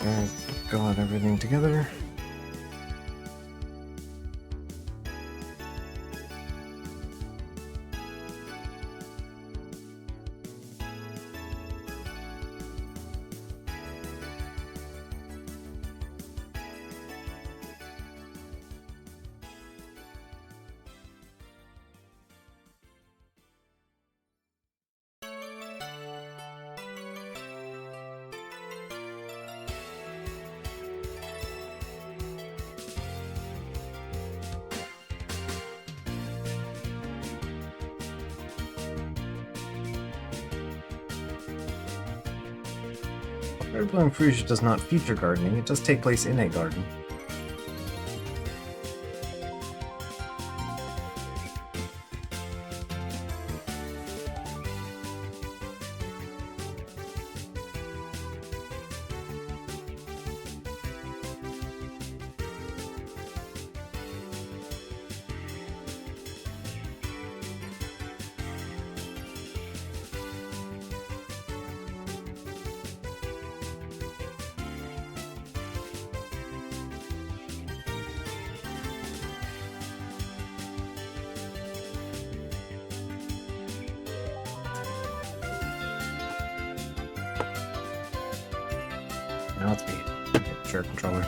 I got everything together. Blowing Fruge does not feature gardening, it does take place in a garden. Now it's me. Share controller.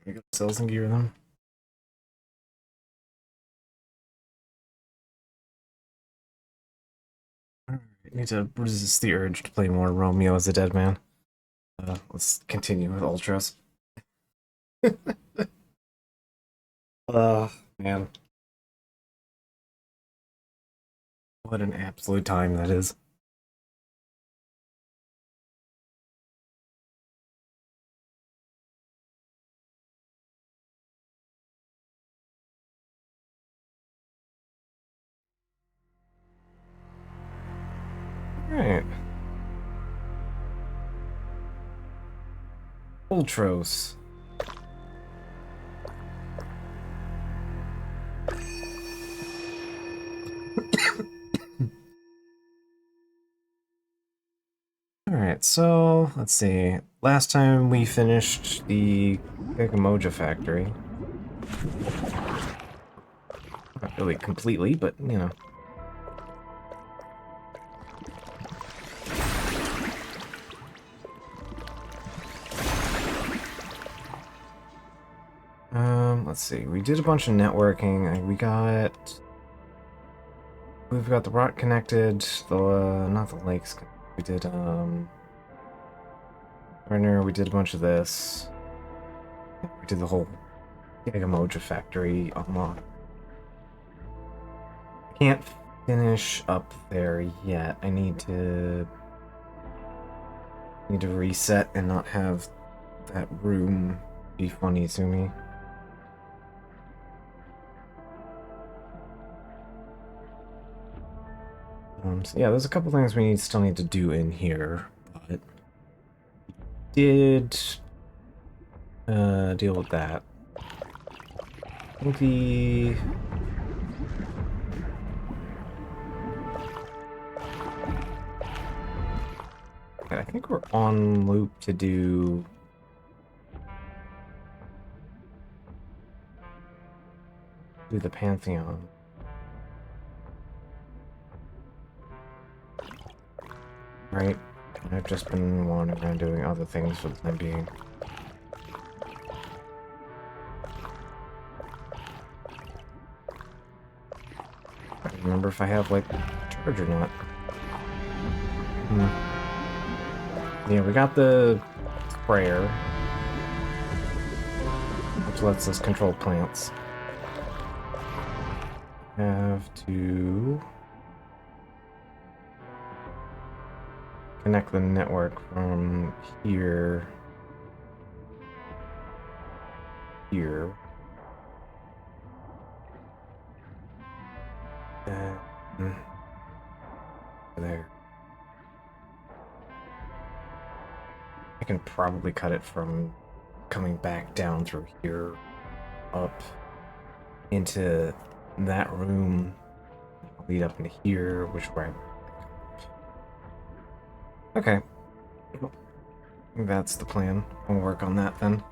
We got cells and gear them. Alright, need to resist the urge to play more Romeo as a dead man. Let's continue with Ultros. Man. What an absolute time that is. Alright. Ultros. Alright, so let's see. Last time we finished the Gigamoja factory. Not really completely, but you know. Let's see. We did a bunch of networking. We've got the rock connected. The not the lakes. We did partner. We did a bunch of this. We did the whole Gigamoja factory unlock. I can't finish up there yet. I need to reset and not have that room be funny to me. So yeah, there's a couple things we still need to do in here, but did deal with that. I think we're on loop to do the Pantheon. Right? I've just been wandering around doing other things for the time being. I don't remember if I have, like, charge or not. Yeah, we got the sprayer, which lets us control plants. Have to connect the network from here. There. I can probably cut it from coming back down through here, up into that room, lead up into here, which way? Okay. That's the plan. We'll work on that then.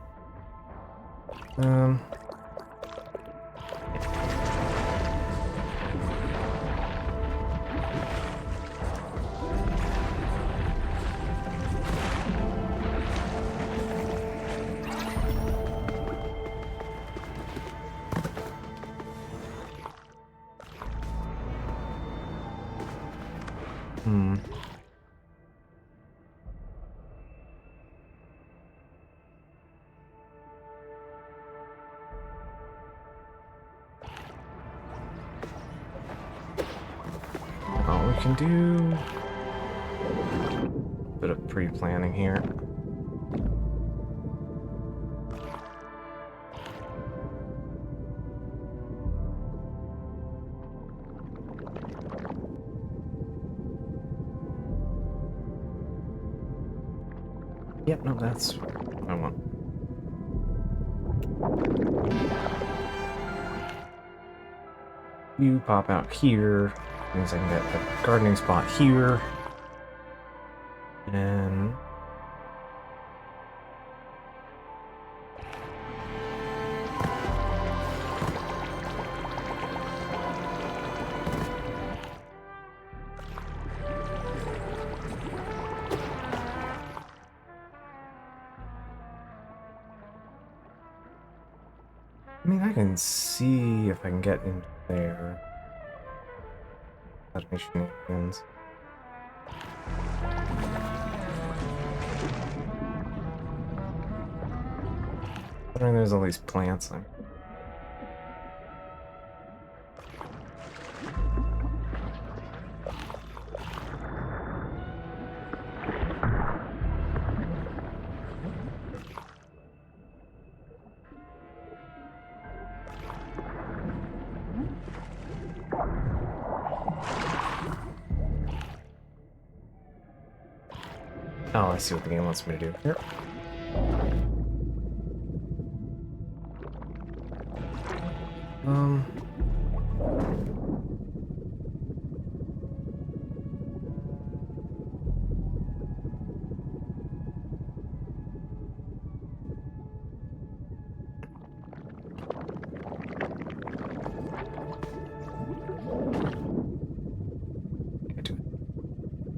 We can do a bit of pre-planning here. Yep, no, that's what I want. You pop out here. Means I can get a gardening spot here. And I mean, I can see if I can get into there. Without any shenanigans. I mean, there's all these plants. Oh, I see what the game wants me to do. Here.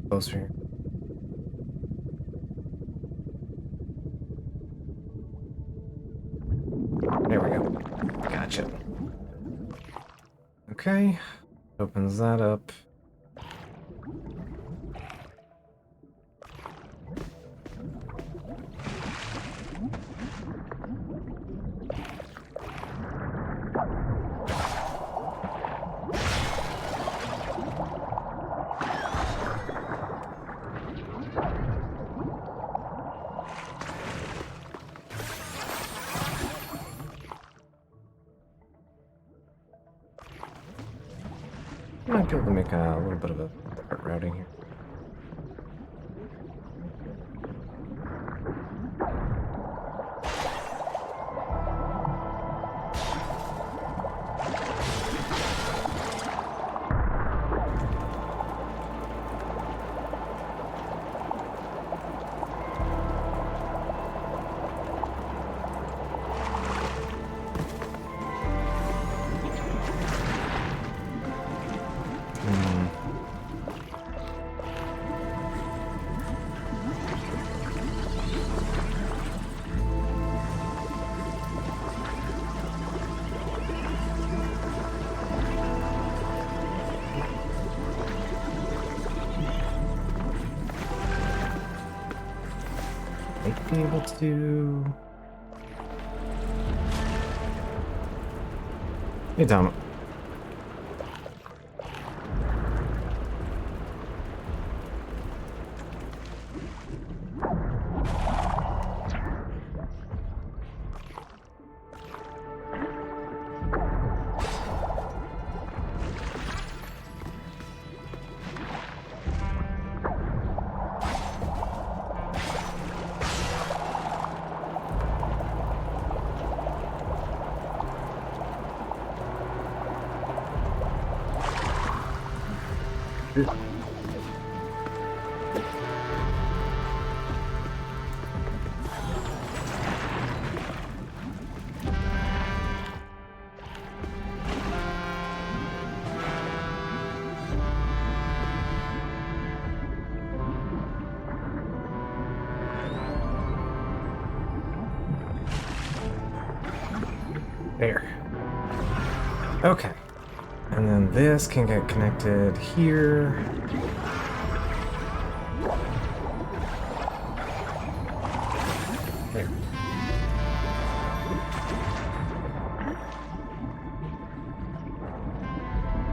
Closer here. There we go. Gotcha. Okay. Opens that up. be able to make a little bit of a separate routing here. Might be able to... Hey, Tom. There. Okay. And then this can get connected here. There.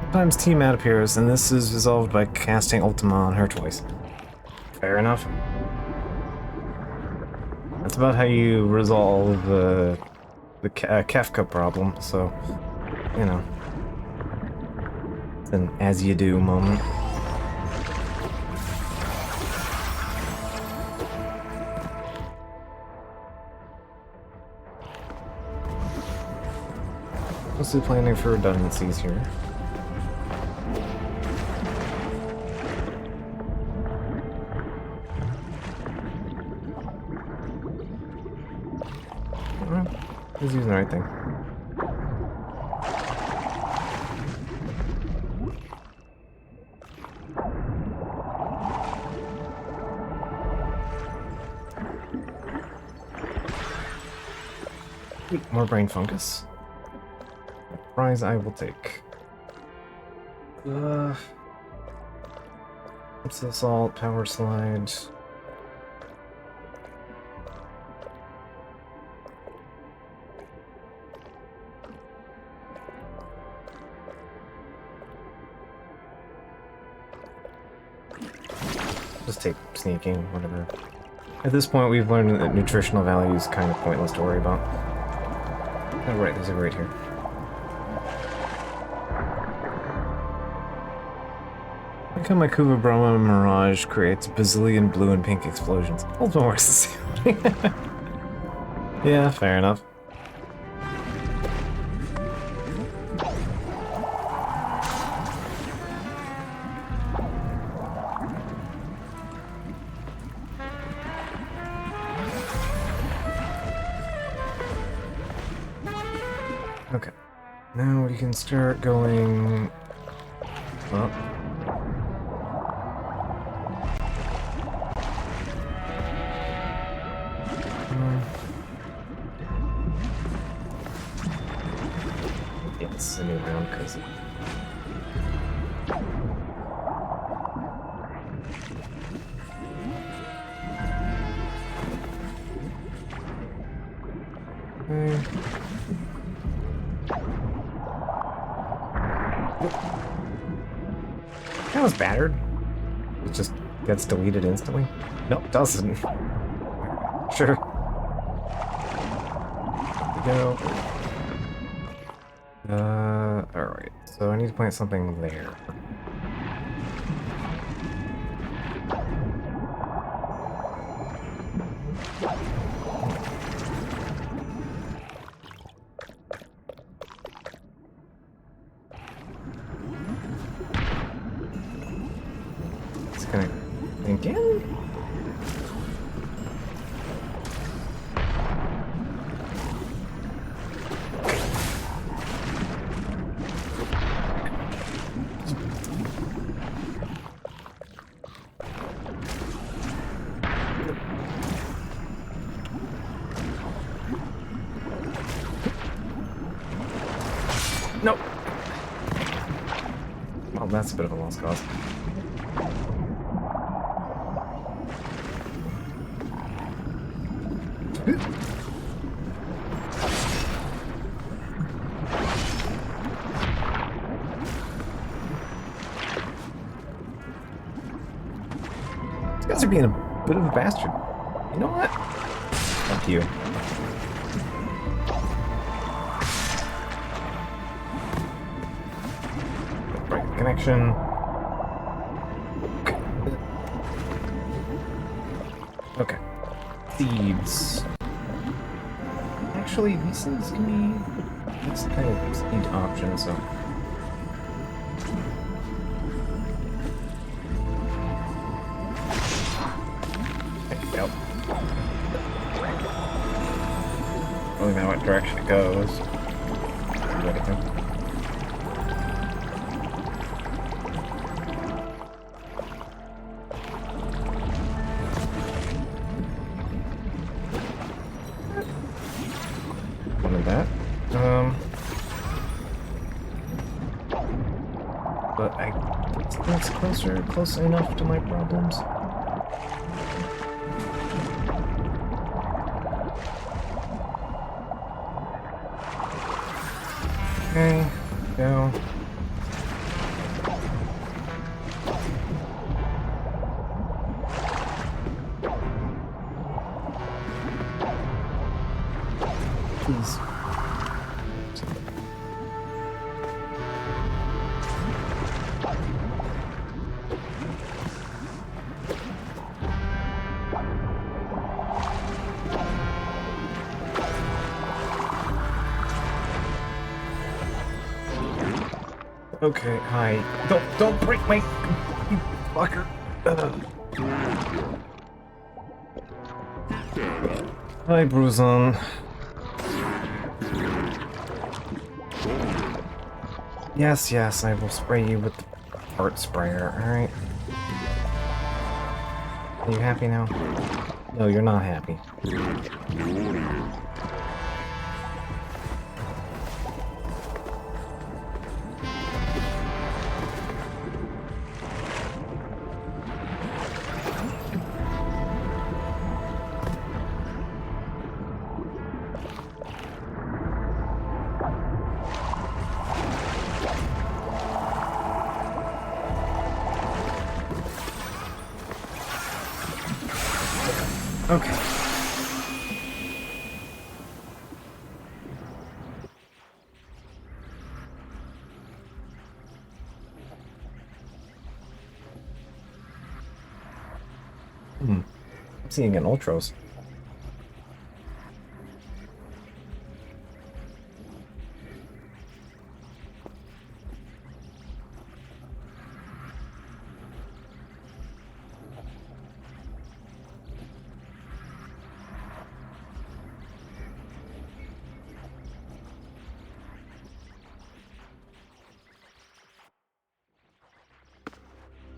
Sometimes Tiamat appears, and this is resolved by casting Ultima on her choice. Fair enough. That's about how you resolve the Kefka problem, so, you know. It's an as-you-do moment. Mostly planning for redundancies here. He's using the right thing. More brain fungus. A prize I will take. What's assault, power slide. Just take sneaking, whatever. At this point, we've learned that nutritional value is kind of pointless to worry about. Oh, right, there's a grate here. Look how my Kuva Brahma Mirage creates bazillion blue and pink explosions. Ultima works the same way. Yeah, fair enough. Okay, now we can start going up. Yeah, it's a new round because that was battered. It just gets deleted instantly. Nope, doesn't. Sure. There we go. Alright. So I need to plant something there. No! Well, that's a bit of a lost cause. These guys are being a bit of a bastard. You know what? Fuck you. Break the connection. Okay. Seeds. Actually, these things can be... That's kind of seed option, so... Yep. I don't know what direction it goes. One of that. But I think it's close enough to my problems. Okay, go. Please. Okay, hi. Don't break my you fucker. Hi, Bruzon. Yes, I will spray you with the heart sprayer, alright? Are you happy now? No, you're not happy. Okay. I'm seeing an Ultros.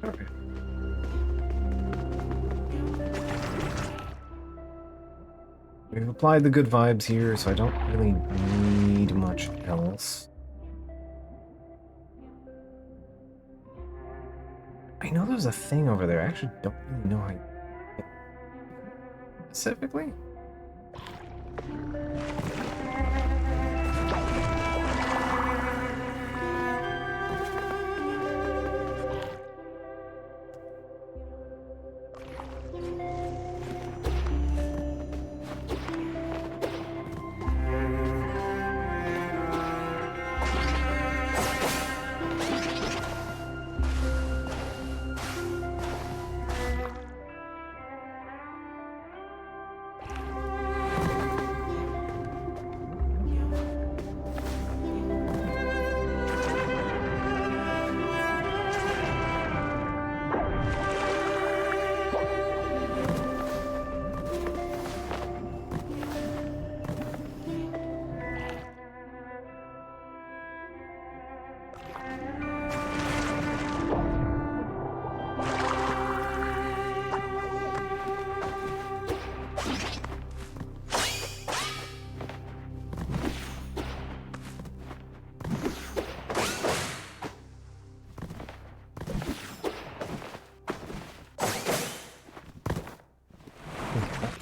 Okay. We've applied the good vibes here, so I don't really need much else. I know there's a thing over there. I actually don't really know how you get it specifically.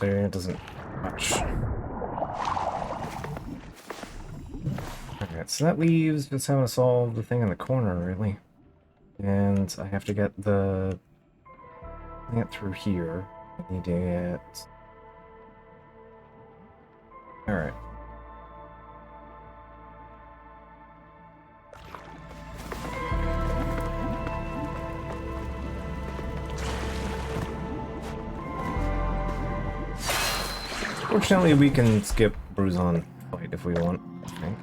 there, it doesn't much. Alright, so that leaves just having to solve the thing in the corner, really. And I have to get the plant through here. I need to get... Alright. Fortunately, we can skip Bruzon fight if we want, I think.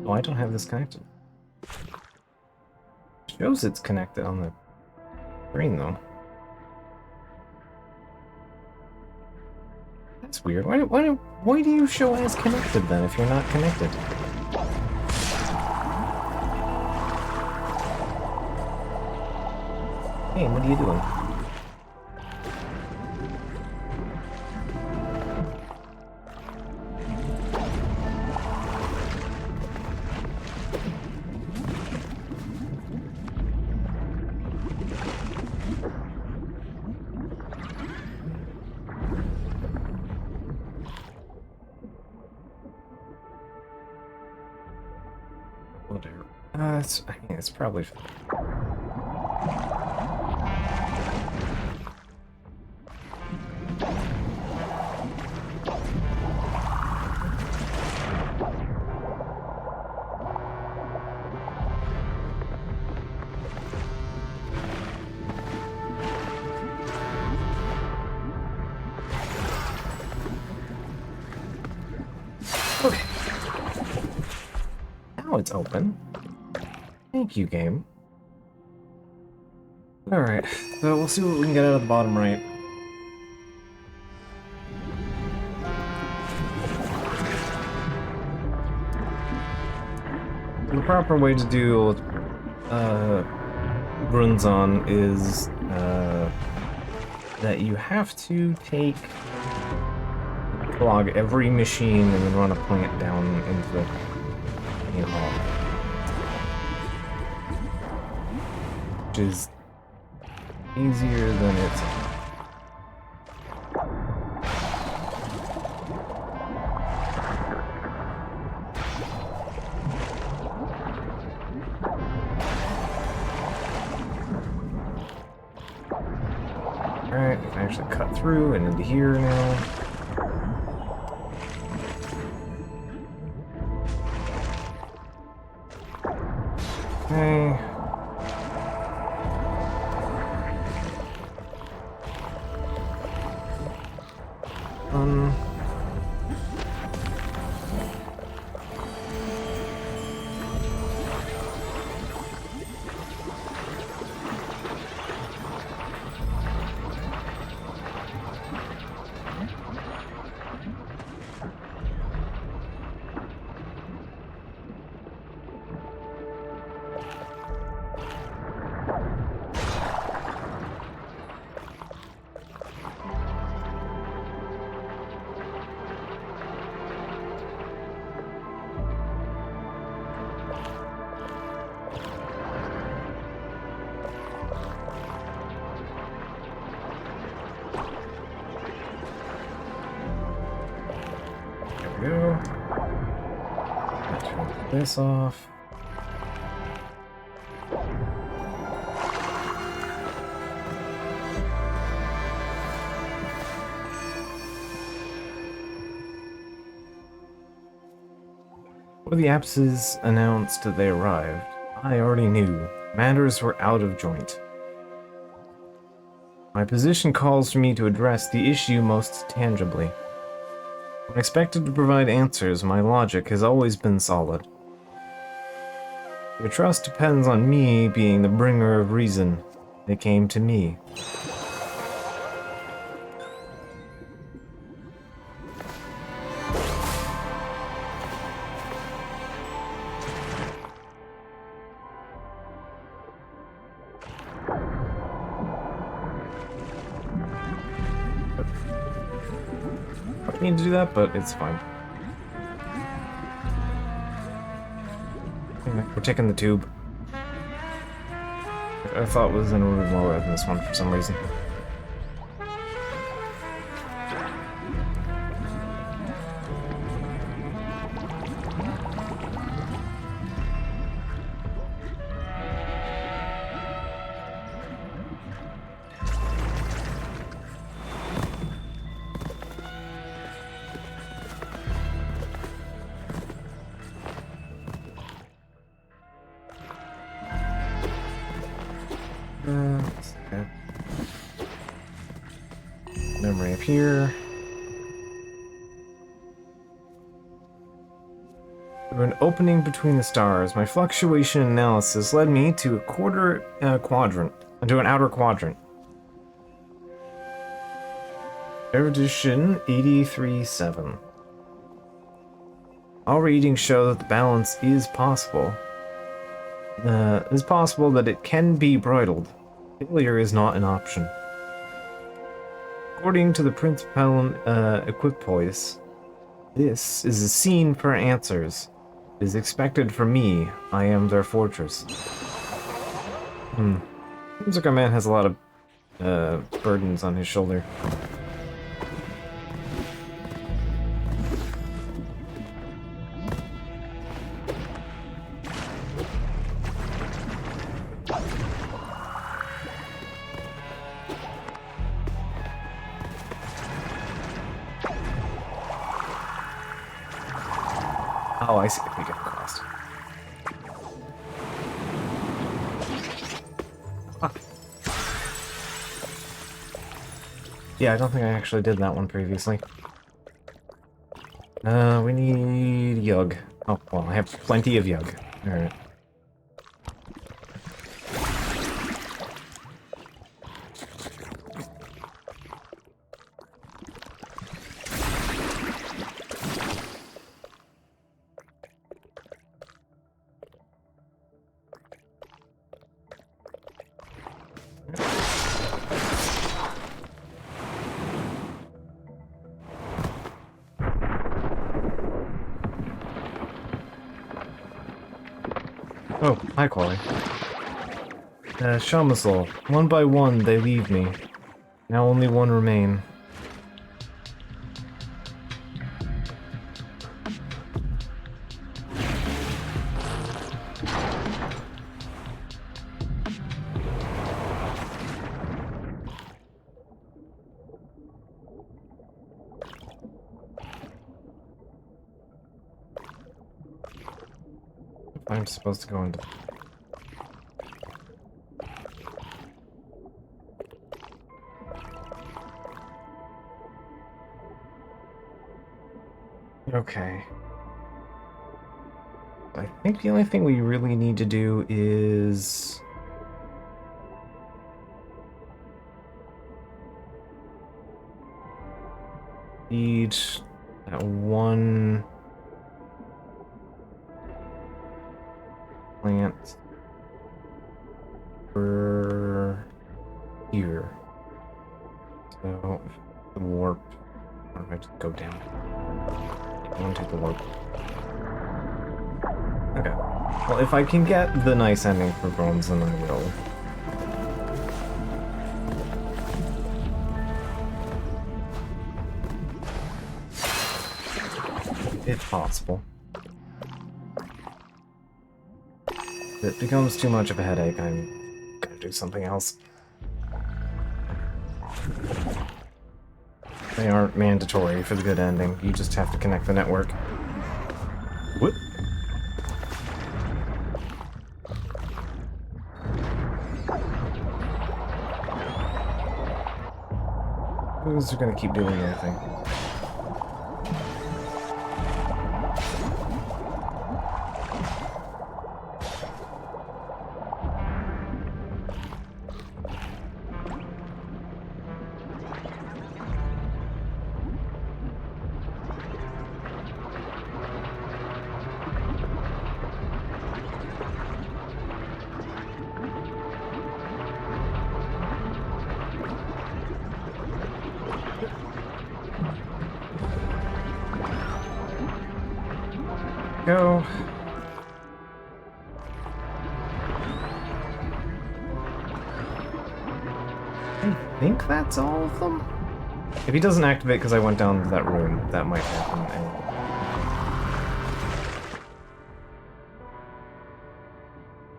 Oh, I don't have this connected. It shows it's connected on the screen, though. That's weird. Why do you show as connected, then, if you're not connected? Hey, what are you doing? Whatever. I mean, it's probably fine. Okay. Now it's open. Thank you, game. Alright, so we'll see what we can get out of the bottom right. The proper way to do Brunzon is that you have to clog every machine and then run a plant down into the main hall. Which is easier than it's... Alright, I can actually cut through and into here now. Okay. Go. Turn this off. When the Apses announced that they arrived, I already knew matters were out of joint. My position calls for me to address the issue most tangibly. When expected to provide answers, my logic has always been solid. Your trust depends on me being the bringer of reason. They came to me. I need to do that, but it's fine. Anyway, we're taking the tube. I thought it was in a room lower than this one for some reason. Memory up here. Through an opening between the stars, my fluctuation analysis led me to an outer quadrant. Erudition 83.7. All readings show that the balance is possible. It is possible that it can be bridled. Failure is not an option. According to the Principalum Equipoise, this is a scene for answers. It is expected from me. I am their fortress. Seems like our man has a lot of burdens on his shoulder. Oh, I see if we get across. Huh. Yeah, I don't think I actually did that one previously. We need Yug. Oh, well, I have plenty of Yug. Alright. Oh, hi, Quali. Shamasol. One by one, they leave me. Now only one remain. I'm supposed to go into... Okay. I think the only thing we really need to do is... need that one... plant for here. So the warp. Or if I just go down. I want to take the warp. Okay. Well, if I can get the nice ending for Bones, then I will. If possible. If it becomes too much of a headache, I'm gonna do something else. They aren't mandatory for the good ending. You just have to connect the network. Whoop. Who's gonna keep doing anything? Go. I think that's all of them? If he doesn't activate because I went down to that room, that might happen.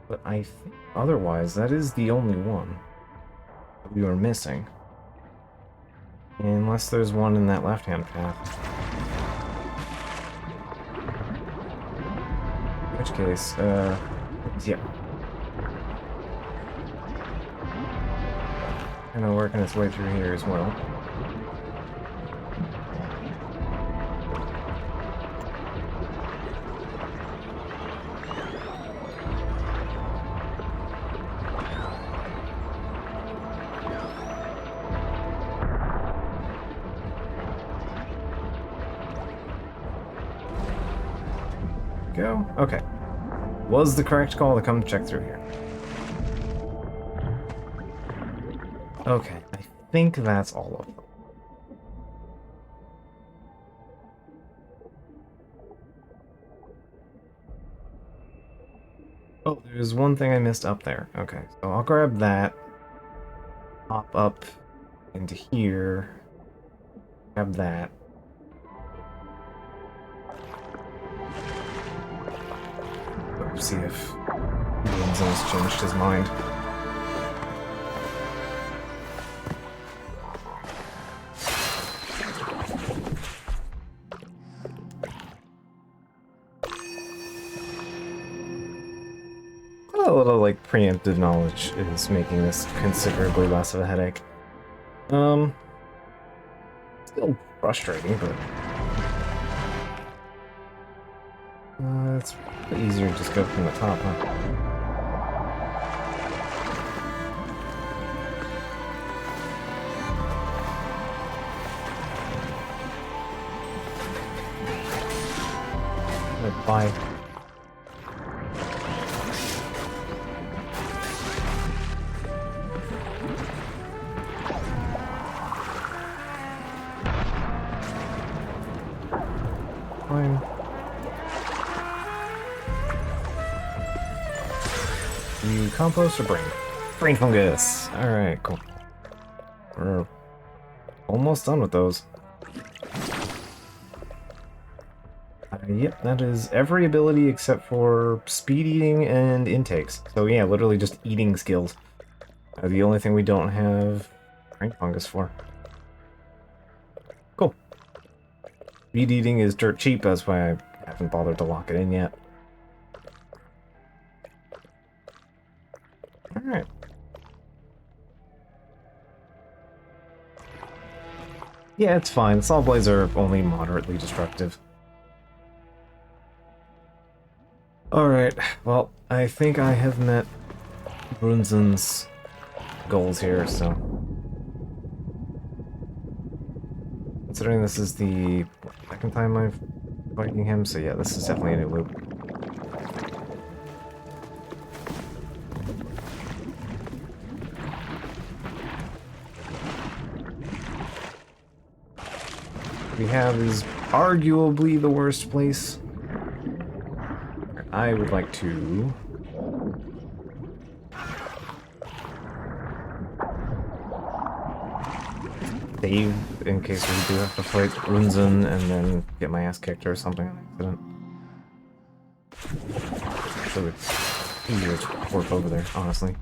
But I think otherwise, that is the only one that we were missing. Unless there's one in that left-hand path. In which case, yeah. Kind of working its way through here as well. go. Okay. Was the correct call to come check through here. Okay, I think that's all of them. Oh, there's one thing I missed up there. Okay, so I'll grab that. Hop up into here. Grab that. See if Williams has changed his mind. A little, like, preemptive knowledge is making this considerably less of a headache. Still frustrating, but... it's easier to just go from the top, huh? Bye. Fine. You compost or brain? Brain fungus! Alright, cool. We're almost done with those. Yep, that is every ability except for speed eating and intakes. So yeah, literally just eating skills. The only thing we don't have brain fungus for. Cool. Speed eating is dirt cheap, that's why I haven't bothered to lock it in yet. Alright. Yeah, it's fine. Saw blades are only moderately destructive. Alright, well, I think I have met Brunzen's goals here, so... Considering this is the second time I've fighting him, so yeah, this is definitely a new loop. We have is arguably the worst place. I would like to... save in case we do have to fight Brunzen and then get my ass kicked or something on accident. So it's easier to work over there, honestly.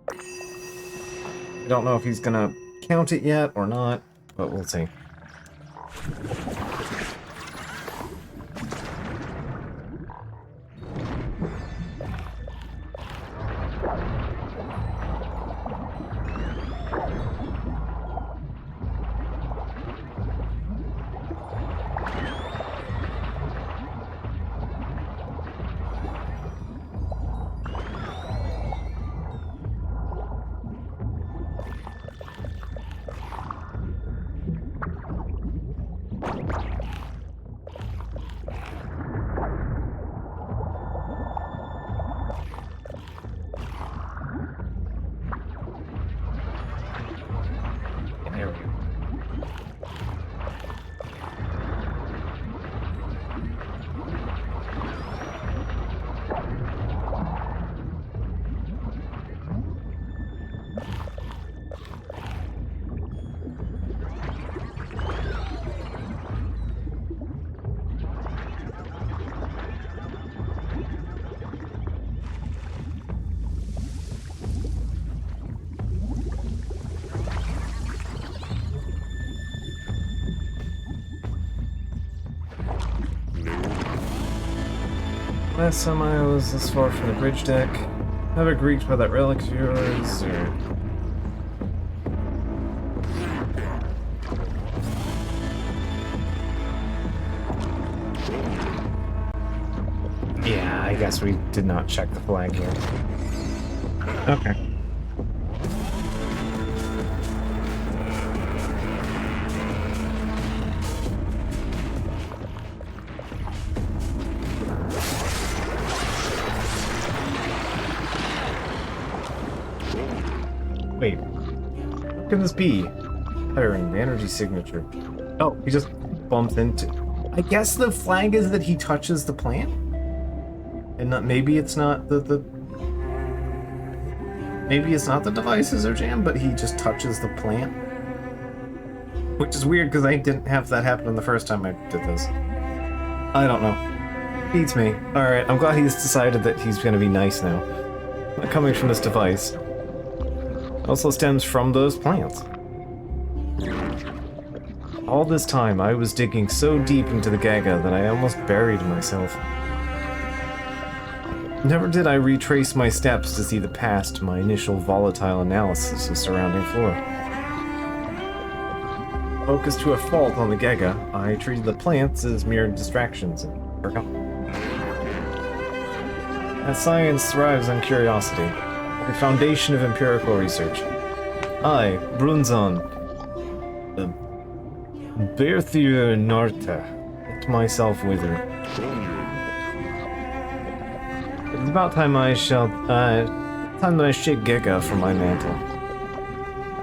I don't know if he's gonna count it yet or not, but we'll see. There we go. Last time I was this far from the bridge deck. Ever greeked by that relic of yours, or... Yeah, I guess we did not check the flag here. Okay. Wait, what can this be? Pattern, the energy signature. Oh, he just bumps into... I guess the flag is that he touches the plant? And not, maybe it's not maybe it's not the devices are jammed, but he just touches the plant. Which is weird, because I didn't have that happen the first time I did this. I don't know. Beats me. Alright, I'm glad he's decided that he's gonna be nice now. Not coming from this device. It also stems from those plants. All this time, I was digging so deep into the Gaga that I almost buried myself. Never did I retrace my steps to see the past, my initial volatile analysis of surrounding flora. Focused to a fault on the Gaga, I treated the plants as mere distractions and forgot. As science thrives on curiosity, the foundation of empirical research. I, Brunzon, the Berthier Narta, let myself wither. It's about time I shall, time that I shake Gaga from my mantle.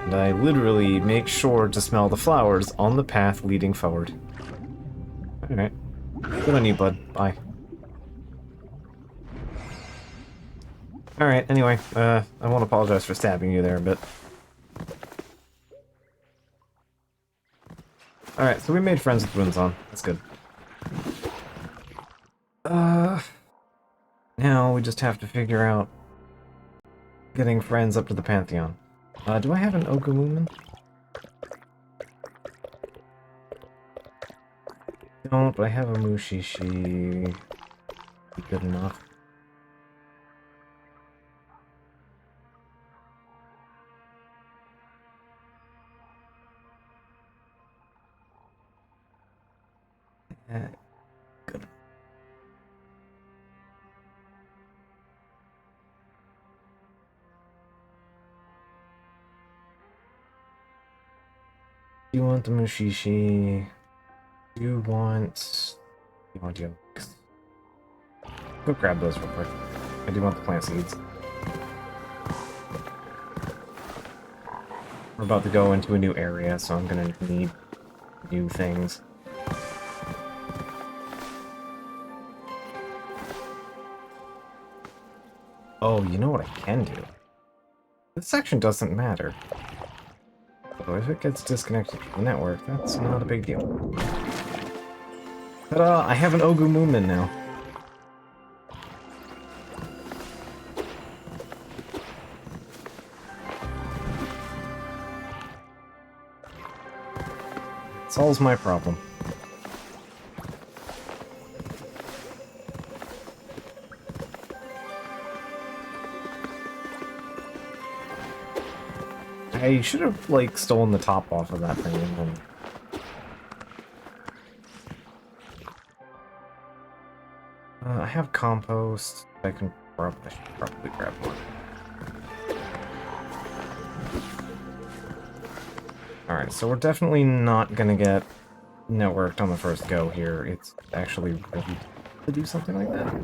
And I literally make sure to smell the flowers on the path leading forward. Alright. Good on you, bud. Bye. Alright, anyway, I won't apologize for stabbing you there a bit. Alright, so we made friends with Brunzon. That's good. Now we just have to figure out getting friends up to the Pantheon. Do I have an Ogumuman? Don't, but I have a Mushishi. Good enough. Good. Do you want the Mushishi? Do you want... yolks? Go grab those real quick. I do want the plant seeds. We're about to go into a new area, so I'm gonna need new things. Oh, you know what I can do? This section doesn't matter. So if it gets disconnected from the network, that's not a big deal. Ta-da! I have an Ogumuman now. Solves my problem. I should have, like, stolen the top off of that thing and then... I have compost. I should probably grab one. Alright, so we're definitely not gonna get networked on the first go here. It's actually ready to do something like that.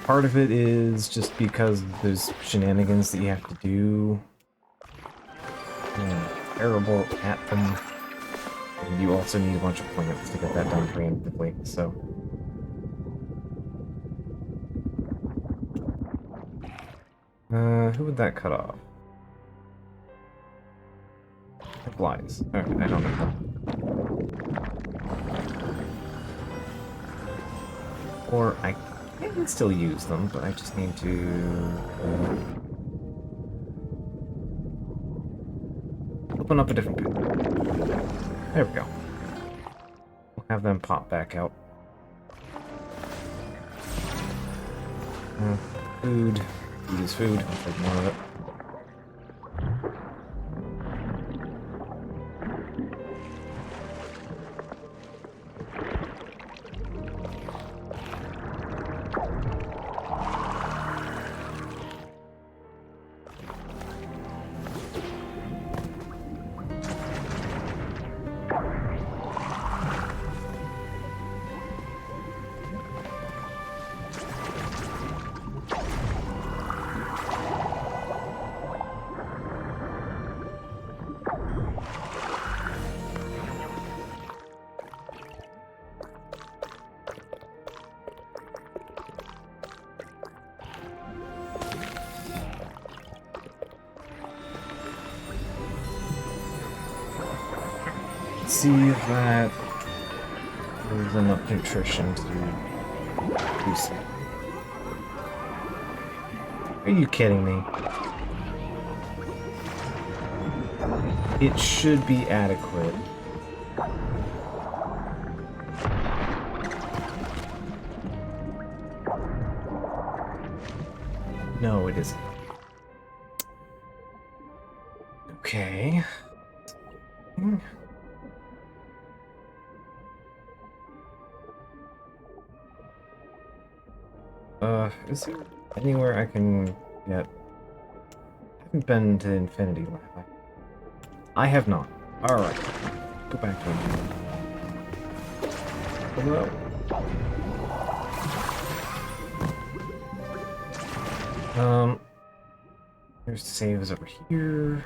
Part of it is just because there's shenanigans that you have to do. Terrible at them. And you also need a bunch of plants to get that done preemptively, so... who would that cut off? Flies. Alright, I don't need them. Or I can still use them, but I just need to open up a different pit. There we go. We'll have them pop back out. Food. Food is food. I'll take more of it. Let's see if that there's enough nutrition to do so. Are you kidding me? It should be adequate. No, it isn't. Okay. Is there anywhere I can get... I haven't been to Infinity Lab. I have not. Alright. Go back to it. Hello. There's saves over here.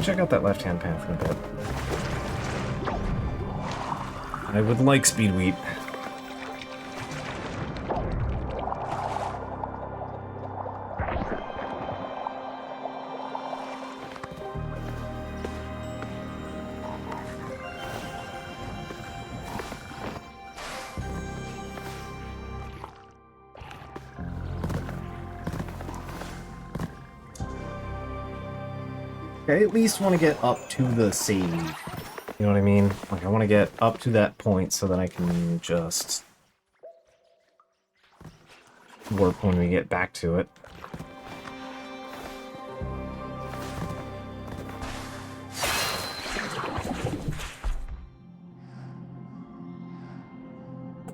Check out that left-hand path in a bit. I would like speed wheat. I at least want to get up to the save. You know what I mean? Like, I want to get up to that point so that I can just warp when we get back to it.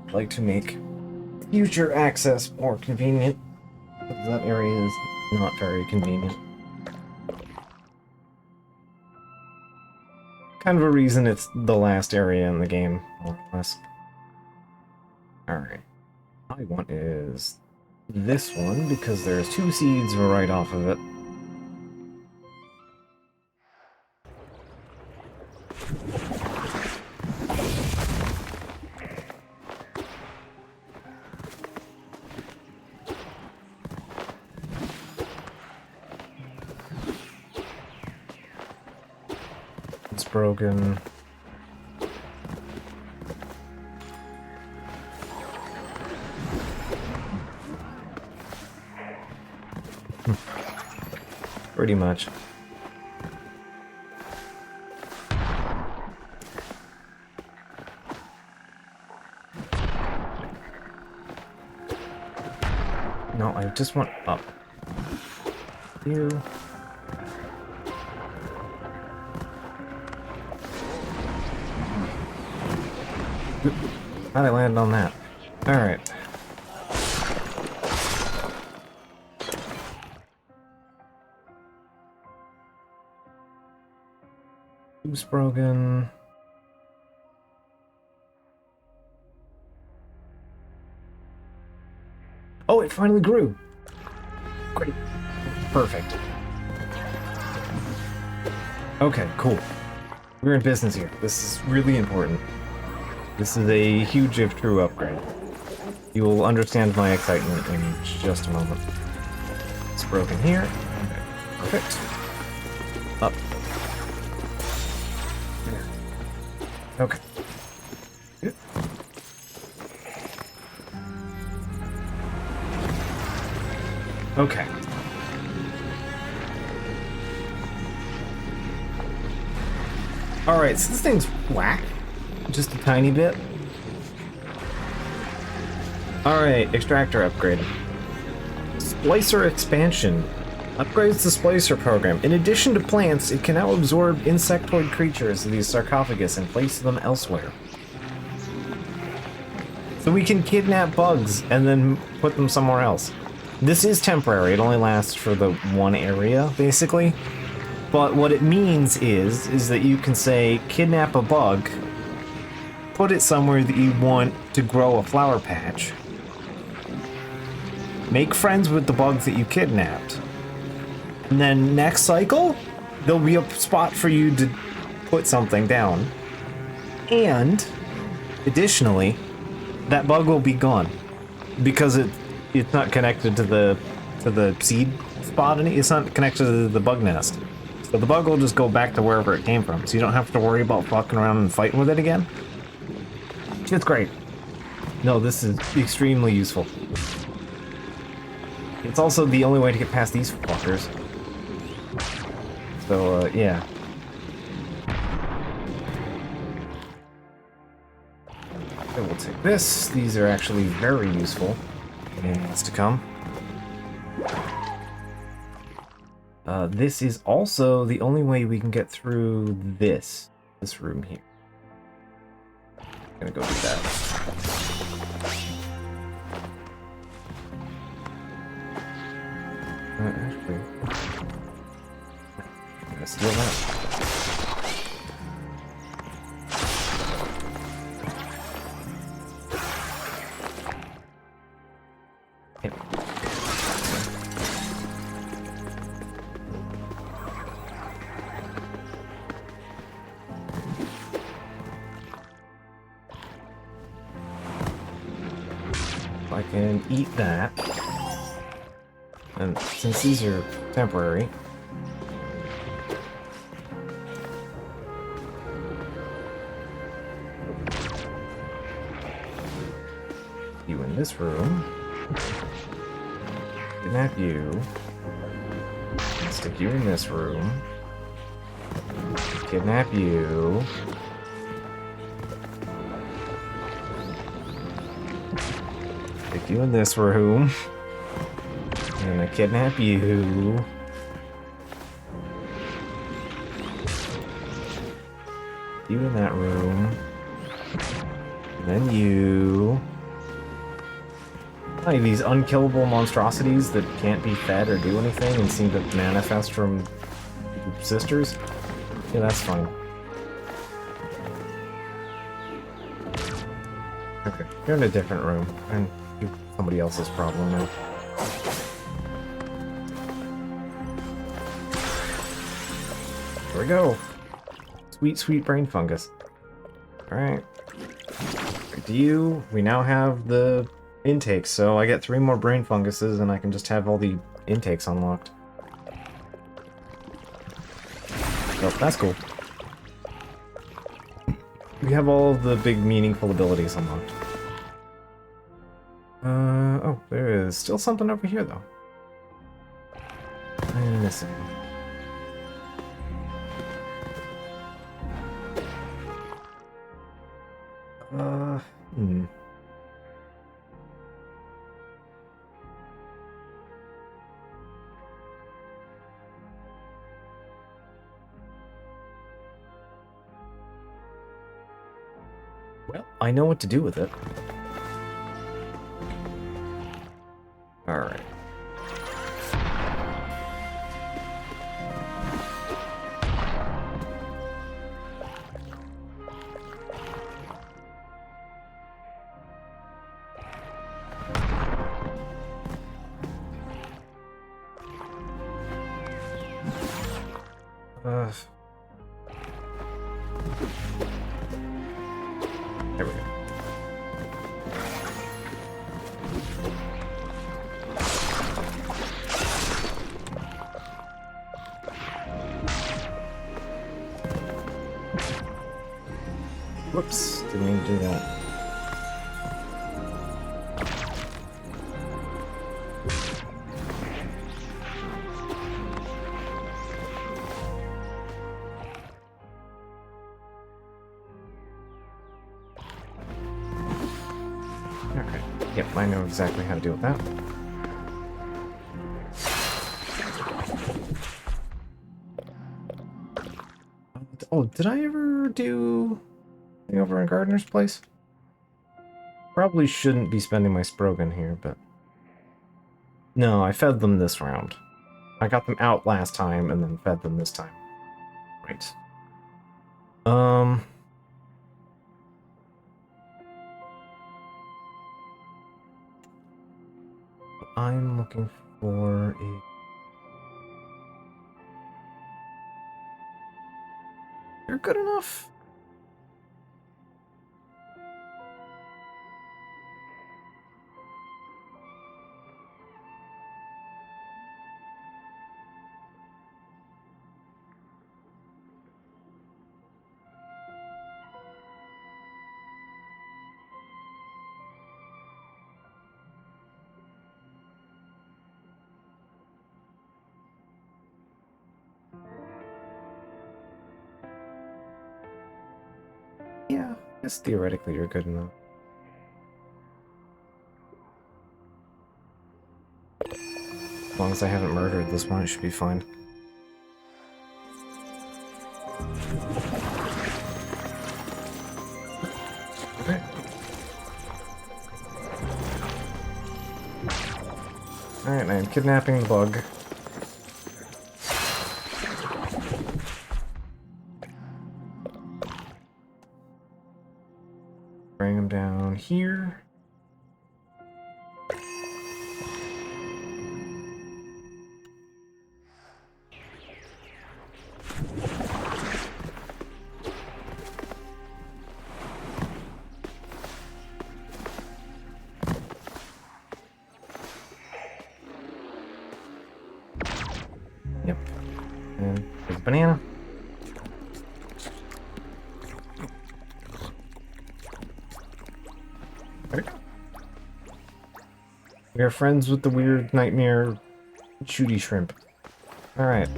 I'd like to make future access more convenient, because that area is not very convenient. Kind of a reason it's the last area in the game, more or less. Alright. All I want is this one, because there's 2 seeds right off of it. It's broken. Pretty much. No, I just want up. Here. How'd I land on that? Alright. Who's broken? Oh, it finally grew! Great. Perfect. Okay, cool. We're in business here. This is really important. This is a huge, if true, upgrade. You will understand my excitement in just a moment. It's broken here. Okay. Perfect. Up. There. Okay. Good. Okay. Alright, so this thing's whack. Just a tiny bit. Alright, extractor upgrade. Splicer expansion. Upgrades the splicer program. In addition to plants, it can now absorb insectoid creatures in the sarcophagus and place them elsewhere. So we can kidnap bugs and then put them somewhere else. This is temporary, it only lasts for the one area, basically. But what it means is that you can say, kidnap a bug, put it somewhere that you want to grow a flower patch. Make friends with the bugs that you kidnapped. And then next cycle, there'll be a spot for you to put something down. And additionally, that bug will be gone because it's not connected to the seed spot. It's not connected to the bug nest. So the bug will just go back to wherever it came from. So you don't have to worry about fucking around and fighting with it again. It's great. No, this is extremely useful. It's also the only way to get past these fuckers. So, yeah. Okay, we'll take this. These are actually very useful in what's to come. This is also the only way we can get through this room here. I'm gonna go do that. Actually, I'm gonna steal that. I can eat that, and since these are temporary, you in this room, kidnap you, stick you in this room, kidnap you, stick you in this room, and I kidnap you. You in that room. And then you. Like these unkillable monstrosities that can't be fed or do anything and seem to manifest from sisters. Yeah, that's fine. Okay, you're in a different room, and you're somebody else's problem now. Here we go. Sweet, sweet brain fungus. Alright. To you, we now have the intakes, so I get 3 more brain funguses and I can just have all the intakes unlocked. Oh, that's cool. We have all of the big meaningful abilities unlocked. Oh, there is still something over here though. I'm missing. Well, I know what to do with it. Alright. There we go. Whoops, didn't mean to do that. Okay, yep, I know exactly how to deal with that. Oh, did I ever do anything over in Gardener's Place? Probably shouldn't be spending my Sprogan here, but... No, I fed them this round. I got them out last time and then fed them this time. Right. I'm looking for a... You're good enough? Yeah, I guess theoretically you're good enough. As long as I haven't murdered this one, it should be fine. Okay. Alright, I'm kidnapping the bug. Bring him down here. Yep. And there's a banana. Okay. We are friends with the weird nightmare shooty shrimp. Alright.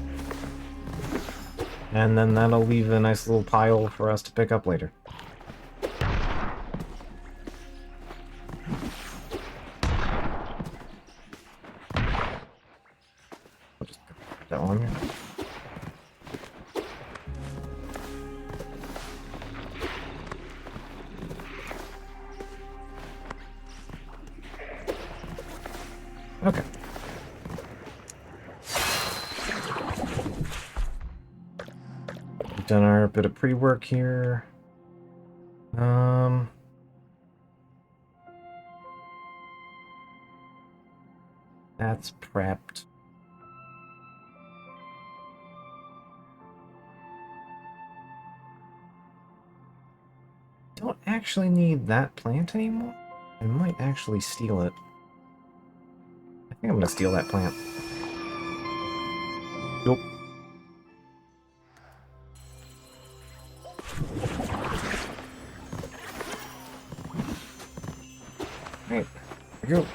And then that'll leave a nice little pile for us to pick up later. I'll just put that one here. Okay. We've done our bit of pre-work here. That's prepped. Don't actually need that plant anymore. I might actually steal it. I think I'm gonna steal that plant. Nope. Right, there we go.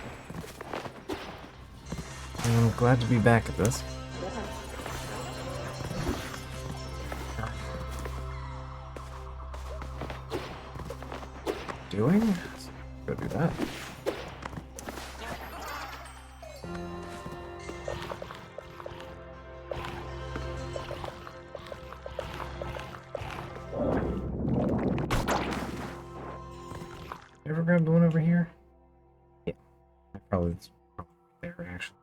I'm glad to be back at this. Doing? Let's go do that. Ever grab the one over here? Yeah. It's probably there, actually.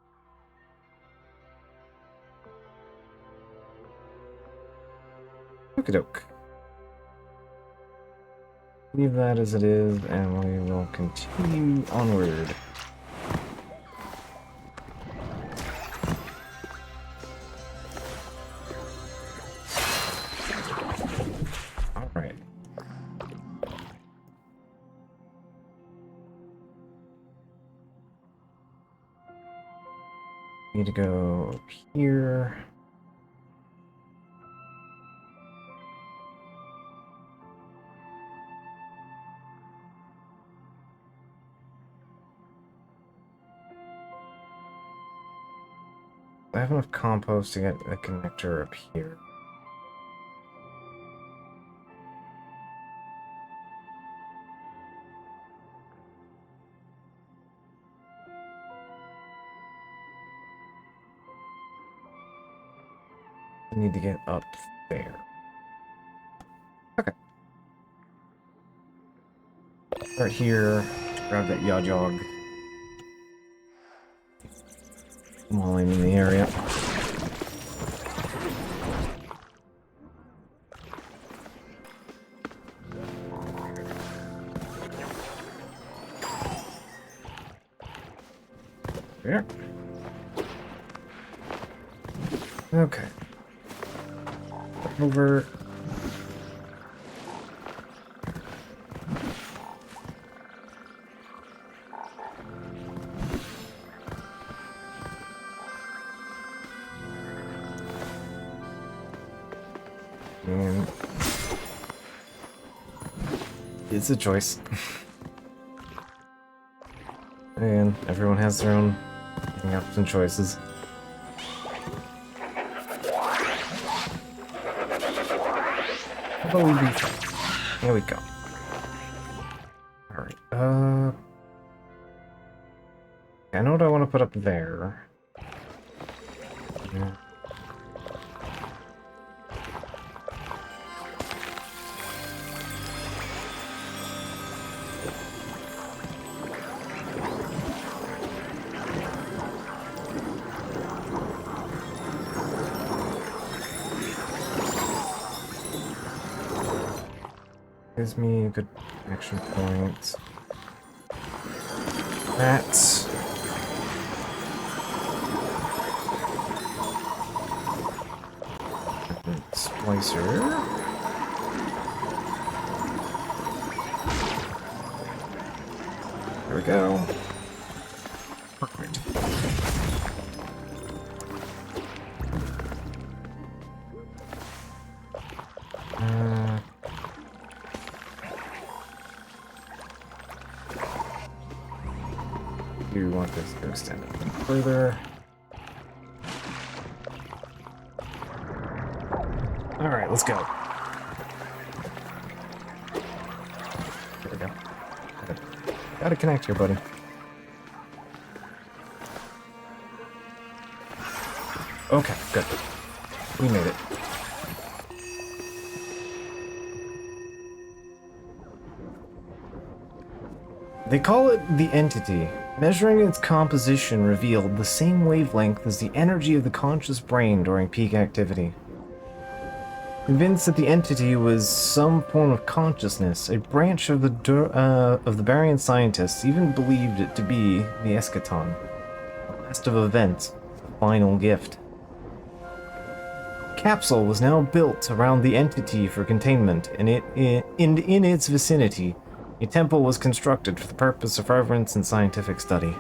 Okie doke. Leave that as it is, and we will continue onward. Alright. Need to go up here. I have enough compost to get a connector up here. I need to get up there. Okay. Start here. Grab that Yajog. While I'm in the area. There. Okay. Over. And it's a choice. And everyone has their own ups and choices. How about we be friends? Here we go. Alright, I know what I want to put up there. Yeah. Gives me a good action point. That. Splicer. There we go. Perfect. Do want this to extend a bit further. Alright, let's go. There we go. Gotta connect here, buddy. Okay, good. We made it. They call it the entity. Measuring its composition revealed the same wavelength as the energy of the conscious brain during peak activity. Convinced that the entity was some form of consciousness, a branch of the Barian scientists even believed it to be the eschaton, the last of events, the final gift. A capsule was now built around the entity for containment, and in its vicinity, a temple was constructed for the purpose of reverence and scientific study.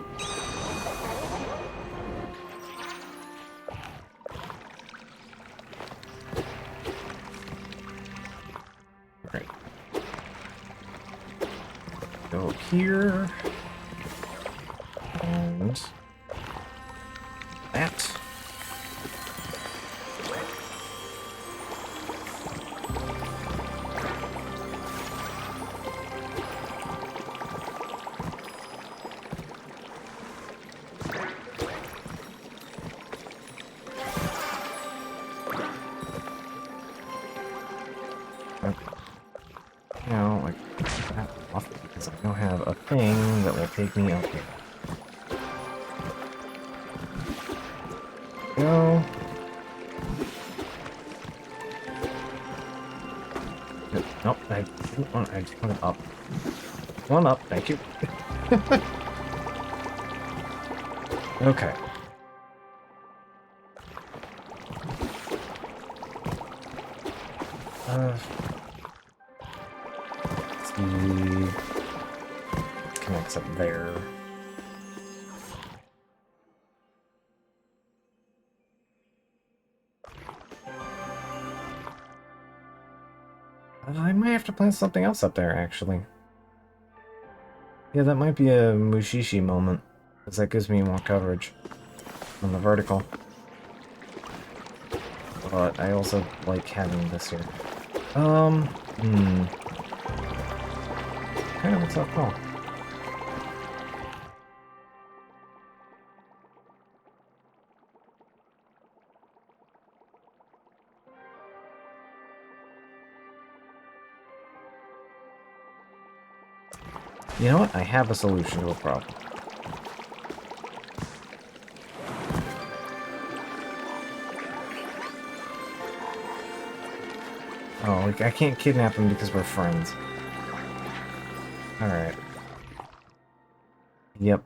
Alright. Go here. And that. Now, like, that off because I now have a thing that will take me up here. Go. Nope, I didn't want. I just want it up. One up, thank you. Okay. He connects up there. I might have to plant something else up there, actually. Yeah, that might be a Mushishi moment, because that gives me more coverage on the vertical. But I also like having this here. Kind of a tough call. You know what? I have a solution to a problem. Oh, like, I can't kidnap him because we're friends. Alright. Yep.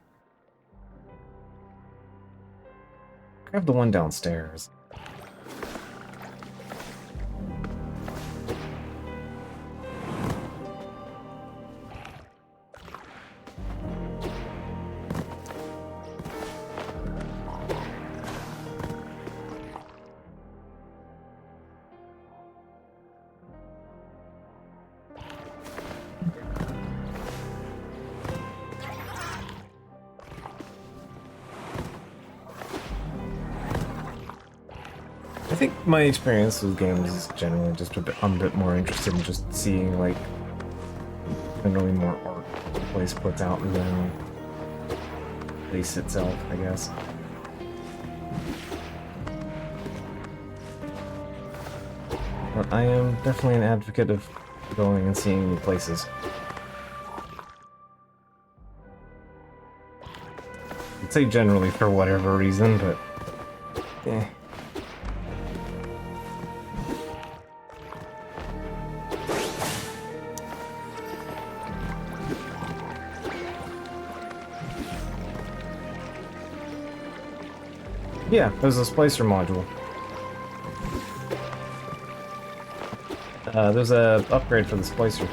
Grab the one downstairs. I think my experience with games is generally just I'm a bit more interested in just seeing, like, generally more art the place puts out than the place itself, I guess. But I am definitely an advocate of going and seeing new places. I'd say generally for whatever reason, but eh. Yeah, there's a splicer module. There's a upgrade for the splicer.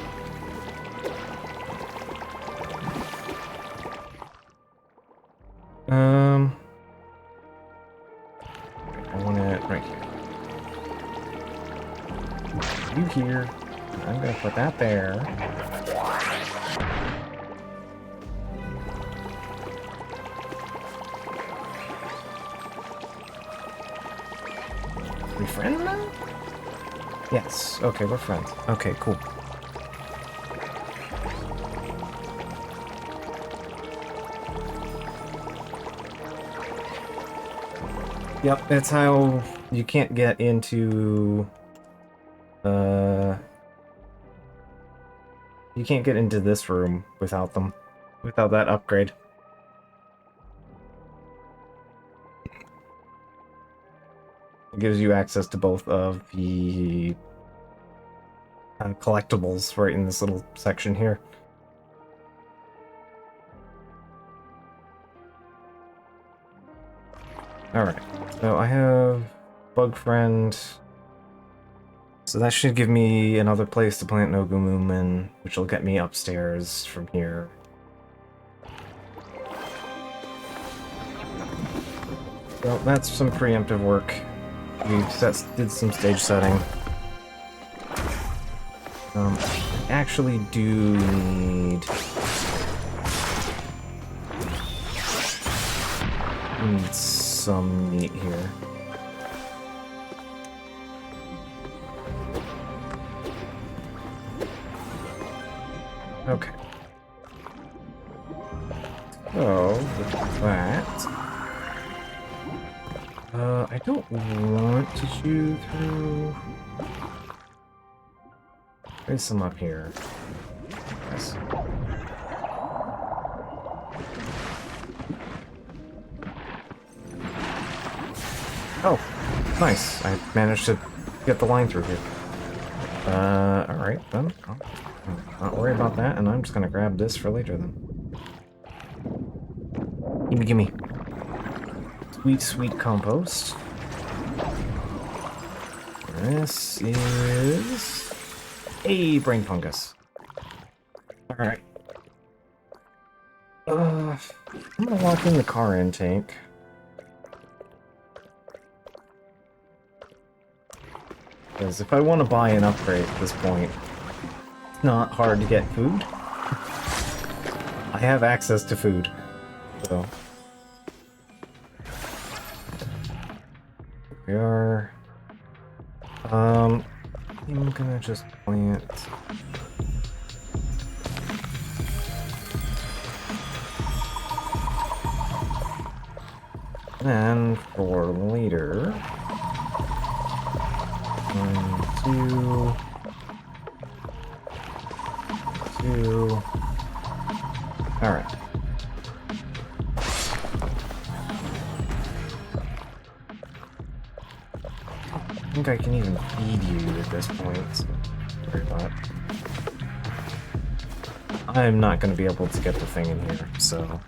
I want it right here. You here. I'm gonna put that there. We friends now? Yes. Okay, we're friends. Okay, cool. Yep, that's how you can't get into you can't get into this room without them. Without that upgrade. It gives you access to both of the collectibles right in this little section here. Alright, so I have Bug Friend. So that should give me another place to plant Nogumumen, which will get me upstairs from here. Well, that's some preemptive work. We did some stage setting. I actually do need some meat here. Okay. So, with that... I don't want to chew through... There's some up here. Yes. Oh, nice. I managed to get the line through here. Alright, then. I'll not worry about that, and I'm just gonna grab this for later, then. Gimme, gimme. Sweet, sweet compost. This is... a brain fungus. Alright. I'm gonna lock in the car intake. Because if I want to buy an upgrade at this point, it's not hard to get food. I have access to food, so... we are... I'm gonna just plant... and for later... 1, 2... 2... Alright. I think I can even feed you at this point. So worry about it. I'm not going to be able to get the thing in here, so...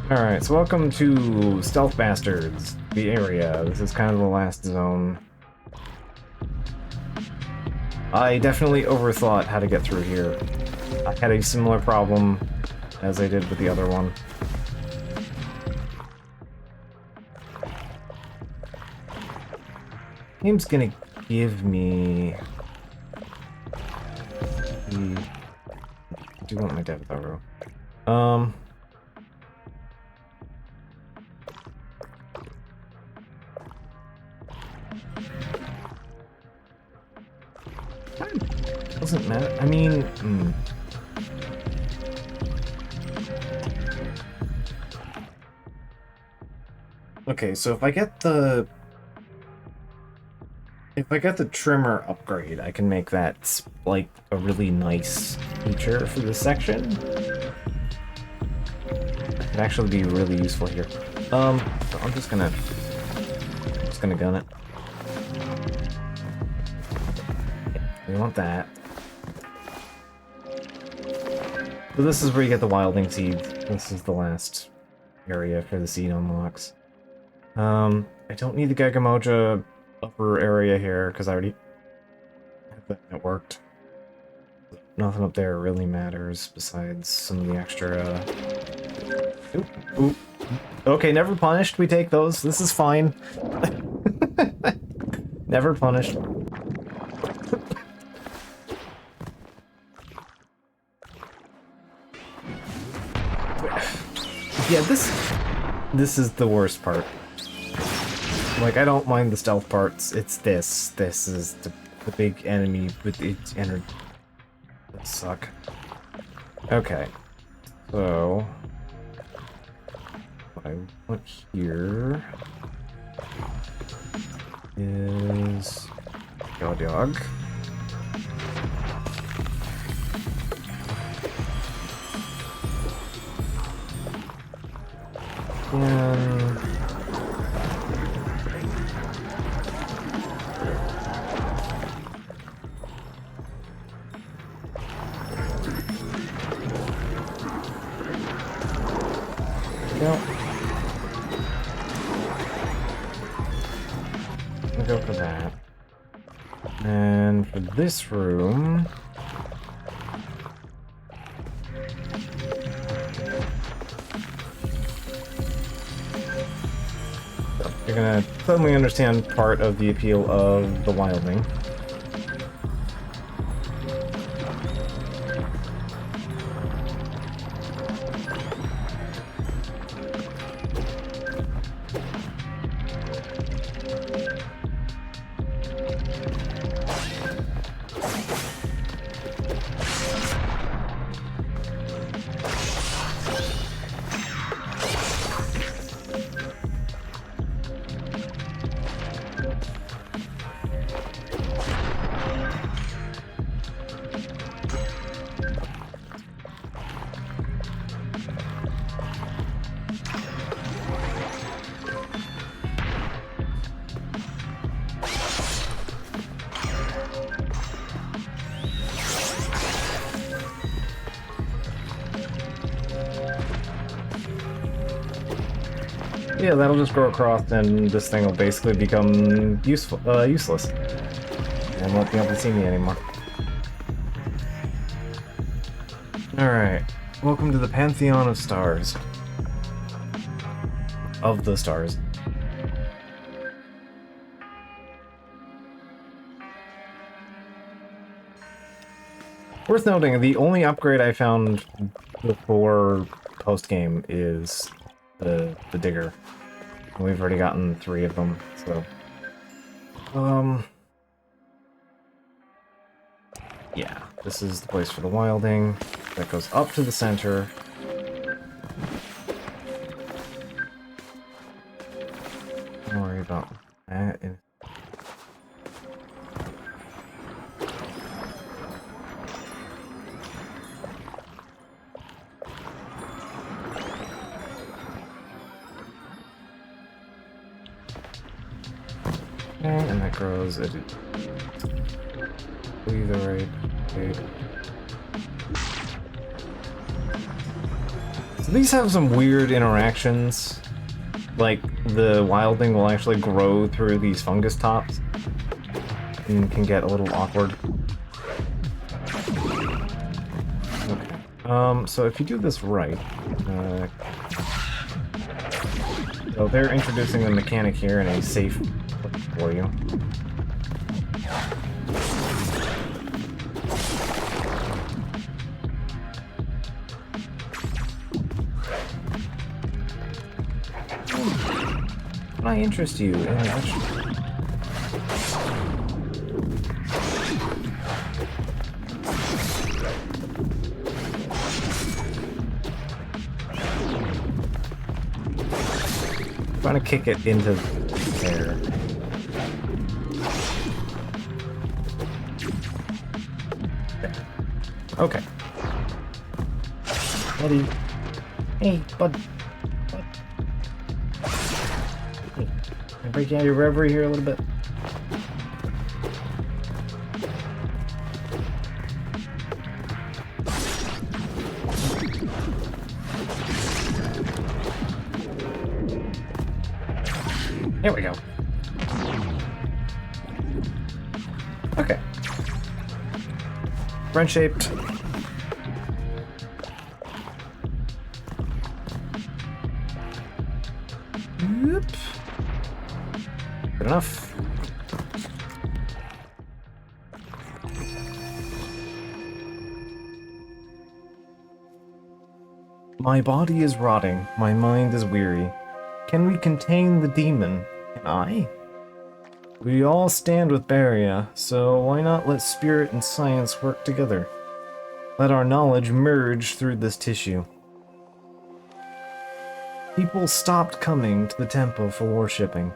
Alright, so welcome to Stealth Bastards, the area. This is kind of the last zone. I definitely overthought how to get through here. I had a similar problem as I did with the other one. Game's gonna give me... I do want my depth arrow. doesn't matter. I mean, Okay, so if I get the trimmer upgrade, I can make that like a really nice feature for this section. It'd actually be really useful here. So I'm just gonna gun it. We want that. So this is where you get the wilding seed. This is the last area for the seed unlocks. I don't need the Gagamoja upper area here because I already had that. It worked. Nothing up there really matters besides some of the extra. Oop. Okay, never punished. We take those. This is fine. Never punished. Yeah, this is the worst part. Like, I don't mind the stealth parts. It's this. This is the big enemy with its energy. That suck. Okay. So what I want here is dog. And I'm gonna go for that. And for this room, you're gonna suddenly understand part of the appeal of the wilding. Yeah, that'll just grow across, and this thing will basically become useless. And won't be able to see me anymore. Alright, welcome to the Pantheon of Stars. Of the stars. Worth noting, the only upgrade I found before post-game is the digger. We've already gotten 3 of them, so... yeah, this is the place for the wilding. That goes up to the center. Don't worry about that. And that grows at either right. Okay. So these have some weird interactions. Like, the wilding will actually grow through these fungus tops and can get a little awkward. Okay. So if you do this right, so they're introducing the mechanic here in a safe place for you. Can I interest you in trying to kick it into there. Okay. Buddy. Hey, bud. Hey, can I break you out of your reverie here a little bit? Here we go. Okay. Friend-shaped. Oop. Good enough. My body is rotting. My mind is weary. Can we contain the demon? Can I? We all stand with Baria, so why not let spirit and science work together? Let our knowledge merge through this tissue. People stopped coming to the temple for worshipping.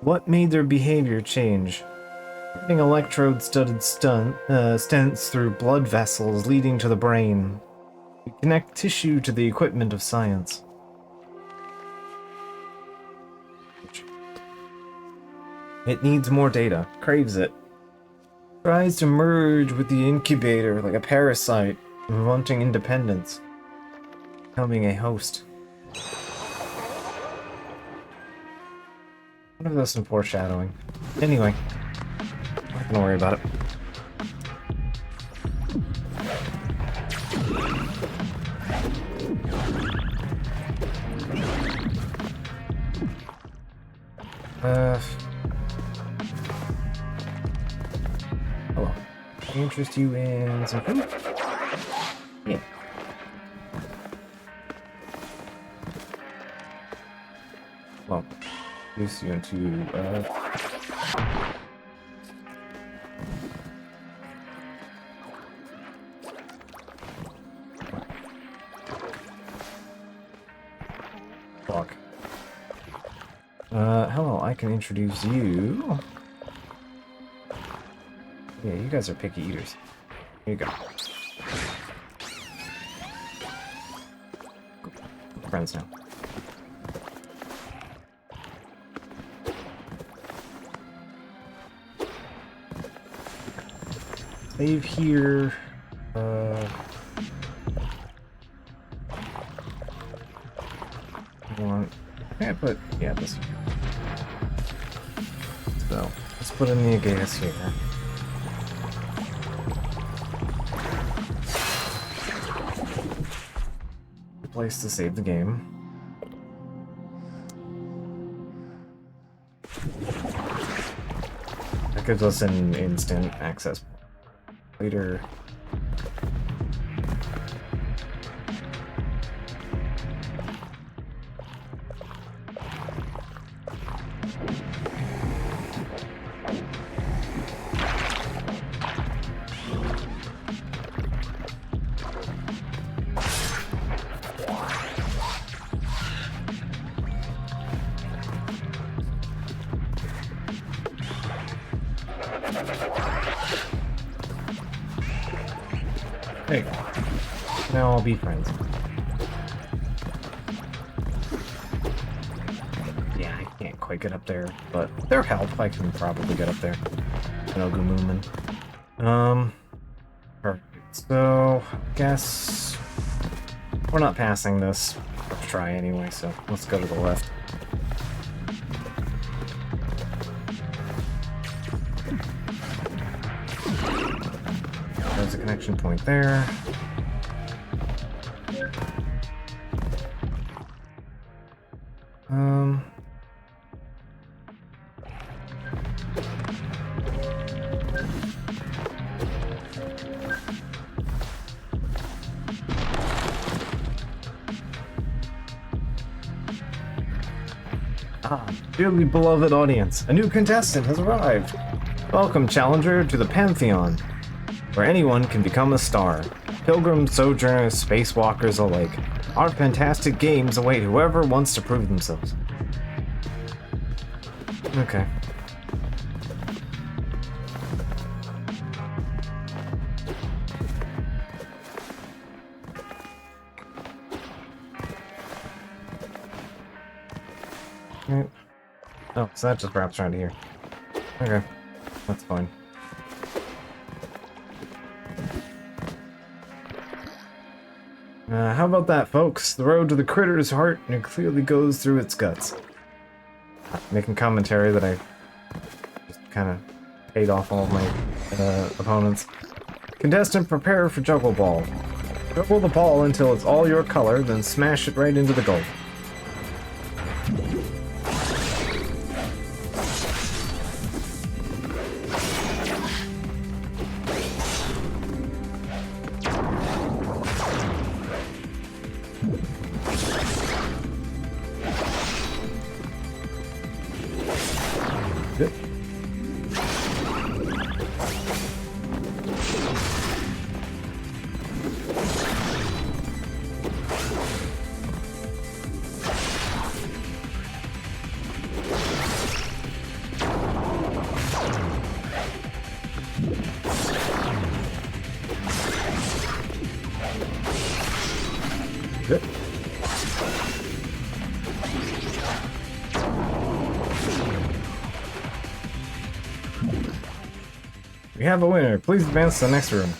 What made their behavior change? Putting electrode-studded stents through blood vessels leading to the brain. We connect tissue to the equipment of science. It needs more data, craves it. Tries to merge with the incubator like a parasite, wanting independence. Becoming a host. What if that's some foreshadowing? Anyway, I'm not gonna worry about it. Hello. Interest you in some food? Yeah. Well, introduce you into, Fuck. Hello, I can introduce you. Yeah, you guys are picky eaters. Here you go. Friends now. Save here. Can I put, yeah, this one. So, let's put in the gas here. Good place to save the game. That gives us an instant access. Later. There you go. Now I'll be friends. Yeah, I can't quite get up there, but with their help, I can probably get up there. No Gumuman. Perfect. So, guess we're not passing this. Let's try anyway, so let's go to the left. There's a connection point there. Dearly beloved audience, a new contestant has arrived. Welcome, challenger, to the Pantheon, where anyone can become a star. Pilgrims, sojourners, spacewalkers alike. Our fantastic games await whoever wants to prove themselves. Okay. Right. Oh, so that just wraps around here. Okay. That's fine. How about that, folks? The road to the critter's heart and it clearly goes through its guts. Making commentary that I just kind of paid off all of my opponents. Contestant, prepare for juggle ball. Juggle the ball until it's all your color, then smash it right into the goal. Good. Good. We have a winner. Please advance to the next room.